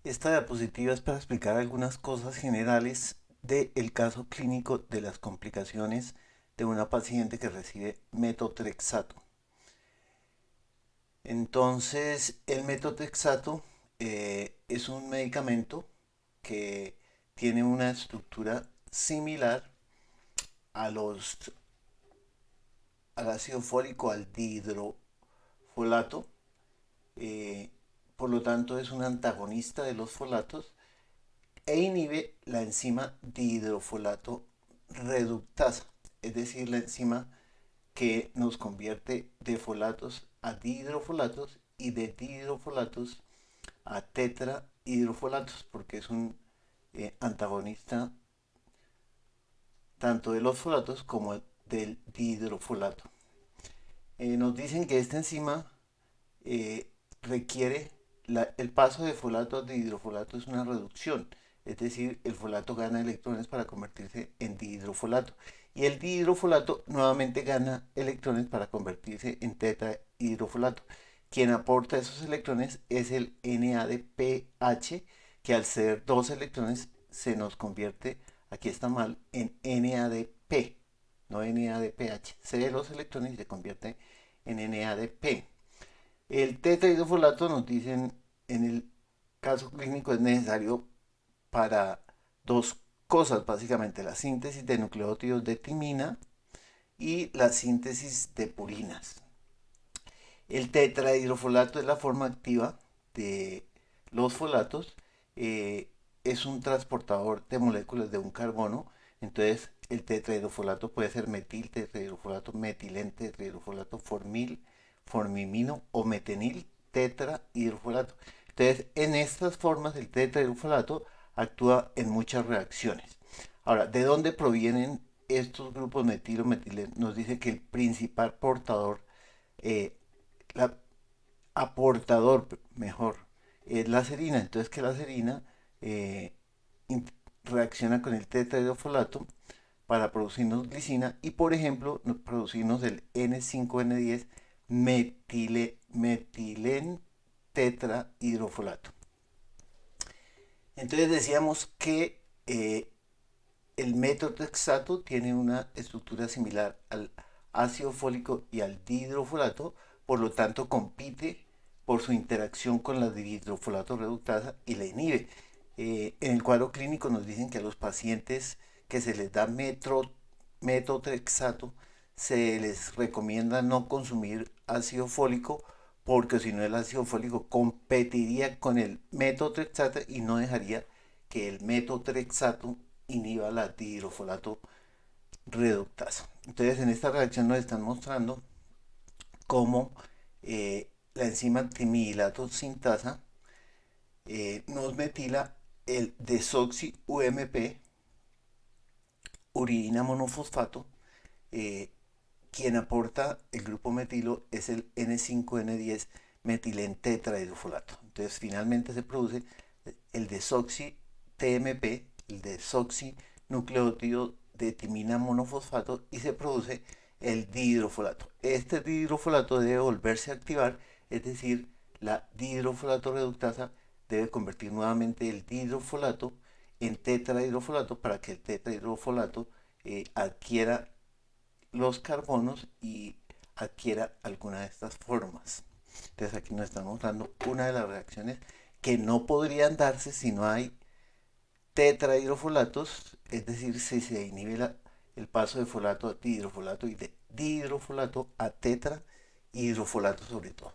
Esta diapositiva es para explicar algunas cosas generales del caso clínico de las complicaciones de una paciente que recibe metotrexato. Entonces, el metotrexato es un medicamento que tiene una estructura similar a al ácido fólico, al dihidrofolato. eh, por lo tanto, es un antagonista de los folatos e inhibe la enzima dihidrofolato reductasa, es decir, la enzima que nos convierte de folatos a dihidrofolatos y de dihidrofolatos a tetrahidrofolatos, porque es un antagonista tanto de los folatos como del dihidrofolato. Nos dicen que esta enzima requiere el paso de folato a dihidrofolato es una reducción, es decir, el folato gana electrones para convertirse en dihidrofolato y el dihidrofolato nuevamente gana electrones para convertirse en tetrahidrofolato. Quien aporta esos electrones es el NADPH, que al ser dos electrones se nos convierte, aquí está mal, en NADP, no NADPH. Cede los electrones y se convierte en NADP. El tetrahidrofolato nos dicen en el caso clínico es necesario para dos cosas, básicamente la síntesis de nucleótidos de timina y la síntesis de purinas. El tetrahidrofolato es la forma activa de los folatos, es un transportador de moléculas de un carbono, entonces el tetrahidrofolato puede ser metil, tetrahidrofolato, metilente, tetrahidrofolato, formil, formimino o metenil tetrahidrofolato. Entonces, en estas formas el tetrahidrofolato actúa en muchas reacciones. Ahora, ¿de dónde provienen estos grupos metilo metileno? Nos dice que el principal portador, eh, la aportador mejor, es la serina. Entonces que la serina eh, reacciona con el tetrahidrofolato para producirnos glicina y por ejemplo producirnos el N5N10 metilen tetrahidrofolato. Entonces decíamos que el metotrexato tiene una estructura similar al ácido fólico y al dihidrofolato, por lo tanto compite por su interacción con la dihidrofolato reductasa y la inhibe. En el cuadro clínico nos dicen que a los pacientes que se les da metotrexato se les recomienda no consumir ácido fólico porque si no el ácido fólico competiría con el metotrexato y no dejaría que el metotrexato inhiba la dihidrofolato reductasa. Entonces en esta reacción nos están mostrando cómo la enzima timidilato sintasa nos metila el desoxi UMP, uridina monofosfato. Quien aporta el grupo metilo es el N5N10 metilentetrahidrofolato. Entonces finalmente se produce el desoxi TMP, el desoxi nucleótido de timina monofosfato y se produce el dihidrofolato. Este dihidrofolato debe volverse a activar, es decir, la dihidrofolato reductasa debe convertir nuevamente el dihidrofolato en tetrahidrofolato para que el tetrahidrofolato adquiera los carbonos y adquiera alguna de estas formas. Entonces aquí nos están mostrando una de las reacciones que no podrían darse si no hay tetrahidrofolatos, es decir, si se inhibe el paso de folato a dihidrofolato y de dihidrofolato a tetrahidrofolato sobre todo.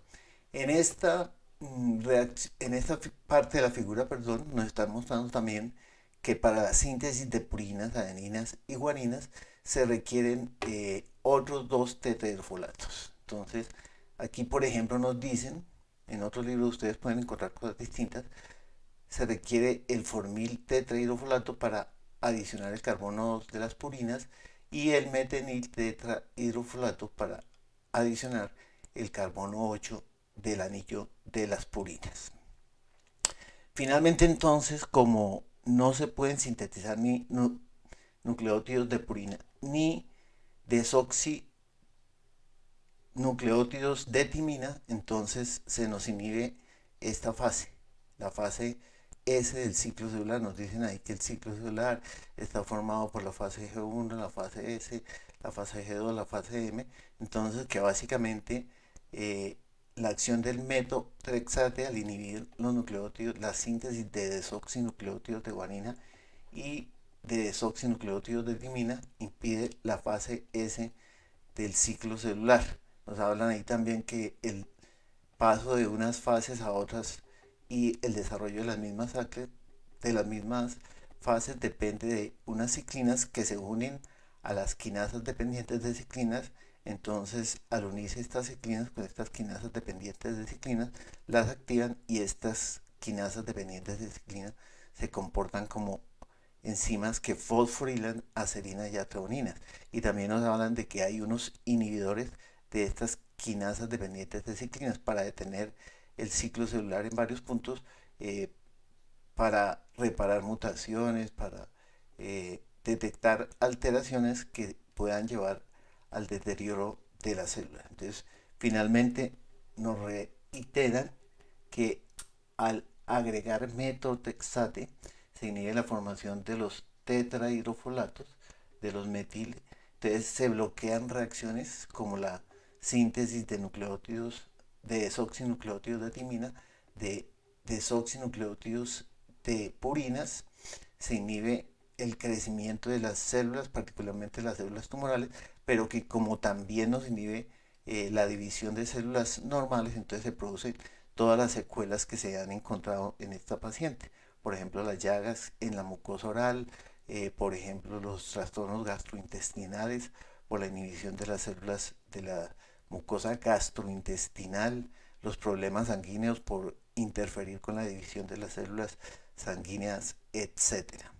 En esta, en esta parte de la figura, perdón, nos están mostrando también que para la síntesis de purinas, adeninas y guaninas se requieren otros dos tetrahidrofolatos. Entonces, aquí por ejemplo nos dicen, en otros libros ustedes pueden encontrar cosas distintas, se requiere el formil tetrahidrofolato para adicionar el carbono de las purinas y el metenil tetrahidrofolato para adicionar el carbono 8 del anillo de las purinas. Finalmente entonces, como no se pueden sintetizar ni nucleótidos de purina ni desoxinucleótidos de timina, entonces se nos inhibe esta fase, la fase S del ciclo celular. Nos dicen ahí que el ciclo celular está formado por la fase G1, la fase S, la fase G2, la fase M. Entonces, que básicamente eh, la acción del metotrexate al inhibir los nucleótidos, la síntesis de desoxinucleótidos de guanina y de desoxinucleótidos de timina impide la fase S del ciclo celular. Nos hablan ahí también que el paso de unas fases a otras y el desarrollo de las mismas fases depende de unas ciclinas que se unen a las quinasas dependientes de ciclinas. Entonces, al unirse estas ciclinas con estas quinasas dependientes de ciclinas, las activan y estas quinasas dependientes de ciclinas se comportan como enzimas que fosforilan acerina y atroninas. Y también nos hablan de que hay unos inhibidores de estas quinasas dependientes de ciclinas para detener el ciclo celular en varios puntos, eh, para reparar mutaciones, para detectar alteraciones que puedan llevar al deterioro de la célula. Entonces, finalmente nos reiteran que al agregar metotrexate se inhibe la formación de los tetrahidrofolatos, de los metil. Entonces se bloquean reacciones como la síntesis de nucleótidos, de desoxinucleótidos de timina, de desoxinucleótidos de purinas. Se inhibe el crecimiento de las células, particularmente las células tumorales, pero que como también nos inhibe la división de células normales, entonces se producen todas las secuelas que se han encontrado en esta paciente. Por ejemplo, las llagas en la mucosa oral, por ejemplo, los trastornos gastrointestinales por la inhibición de las células de la mucosa gastrointestinal, los problemas sanguíneos por interferir con la división de las células sanguíneas, etcétera.